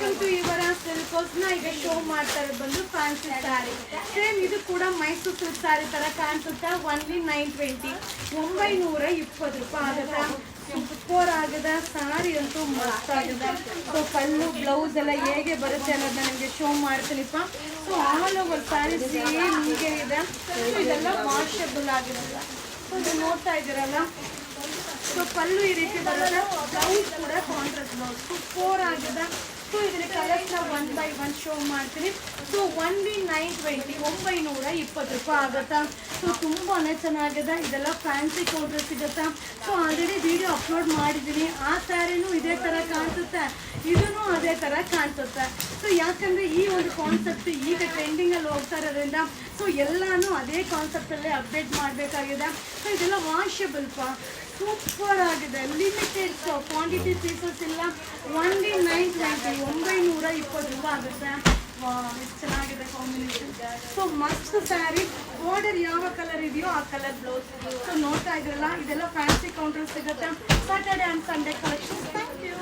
Welcome to ಇವರ ಸಿಲ್ಕೋಸ್ನ ಈಗ show ಮಾಡ್ತಾರೆ ಬಂದು ಫ್ಯಾನ್ಸಿ ಸ್ಯಾರಿ. ಸೇಮ್ ಇದು ಕೂಡ ಮೈಸೂರು ಸಿಲ್ಕ್ ಸ್ಯಾರಿ ತರ ಕಾಣಿಸುತ್ತೆ. ಒನ್ಲಿ 920 920 ರೂಪಾಯಿ ಆಗುತ್ತೆ. ಸೂಪರ್ ಆಗಿದೆ ಸ್ಯಾರಿ ಅಂತೂ ಮಸ್ತ್ ಆಗಿದೆ. ಸೊ ಪಲ್ಲು ಬ್ಲೌಸ್ ಎಲ್ಲ ಹೇಗೆ ಬರುತ್ತೆ ಅನ್ನೋದನ್ನ ನಿಮಗೆ ಶೋ ಮಾಡ್ತೀನಿಪ್ಪ. So all over sari same ಹೀಗೆ ಇದೆ. ಸೊ ಇದೆಲ್ಲ ವಾಷಬಲ್ ಆಗಿದೆ. ಸೊ ಇದು ನೋಡ್ತಾ ಇದ್ದೀರಲ್ಲ, ಸೊ ಪಲ್ಲು ಈ ರೀತಿ ಬರುತ್ತೆ. ಬ್ಲೌಸ್ ಕೂಡ ಕಾಂಟ್ರಾಸ್ಟ್ ಬ್ಲೌಸ್ ಸೂಪರ್ ಆಗಿದೆ. ಸೊ ಇದರ ಕಲರ್ಸ್ನ 1 by 1 ಶೋ ಮಾಡ್ತೀನಿ. ಸೊ ಒನ್ಲಿ 920 920 ರೂಪಾಯಿ ಆಗುತ್ತಾ. ಸೊ ತುಂಬಾ ಚೆನ್ನಾಗಿದೆ. ಇದೆಲ್ಲ ಫ್ಯಾನ್ಸಿ ಕೌಂಟರ್ ಸಿಗುತ್ತಾ. ಸೊ ಆಲ್ರೆಡಿ ವಿಡಿಯೋ ಅಪ್ಲೋಡ್ ಮಾಡಿದ್ದೀನಿ. ಆ ಸ್ಯಾರಿನೂ ಇದೇ ಥರ ಕಾಣಿಸುತ್ತೆ, ಇದೂ ಅದೇ ಥರ ಕಾಣಿಸುತ್ತೆ. ಸೊ ಯಾಕಂದರೆ ಈ ಒಂದು ಕಾನ್ಸೆಪ್ಟ್ ಈಗ ಟ್ರೆಂಡಿಂಗಲ್ಲಿ ಹೋಗ್ತಾ ಇರೋದ್ರಿಂದ ಸೊ ಎಲ್ಲನೂ ಅದೇ ಕಾನ್ಸೆಪ್ಟಲ್ಲೇ ಅಪ್ಡೇಟ್ ಮಾಡಬೇಕಾಗಿದೆ. ಸೊ ಇದೆಲ್ಲ ವಾಷಬಲ್ಪ, ಸೂಪರ್ ಆಗಿದೆ. ಲಿಮಿಟೆಡ್ ಕ್ವಾಂಟಿಟಿ ಪೀಸಸ್ ಇಲ್ಲ. ಒನ್ಲಿ 920 920 ರೂಪಾಯಿ ಆಗುತ್ತೆ. ಎಷ್ಟು ಚೆನ್ನಾಗಿದೆ ಕಾಂಬಿನೇಷನ್. ಸೊ ಮಸ್ತ್ ಸ್ಯಾರಿ. ಬಾರ್ಡರ್ ಯಾವ ಕಲರ್ ಇದೆಯೋ ಆ ಕಲರ್ ಬ್ಲೌಸ್. ಸೊ ನೋಡ್ತಾ ಇದ್ರಲ್ಲ, ಇದೆಲ್ಲ ಫ್ಯಾನ್ಸಿ ಕೌಂಟರ್ ಸಿಗುತ್ತೆ. Saturday and Sunday collection. Thank you.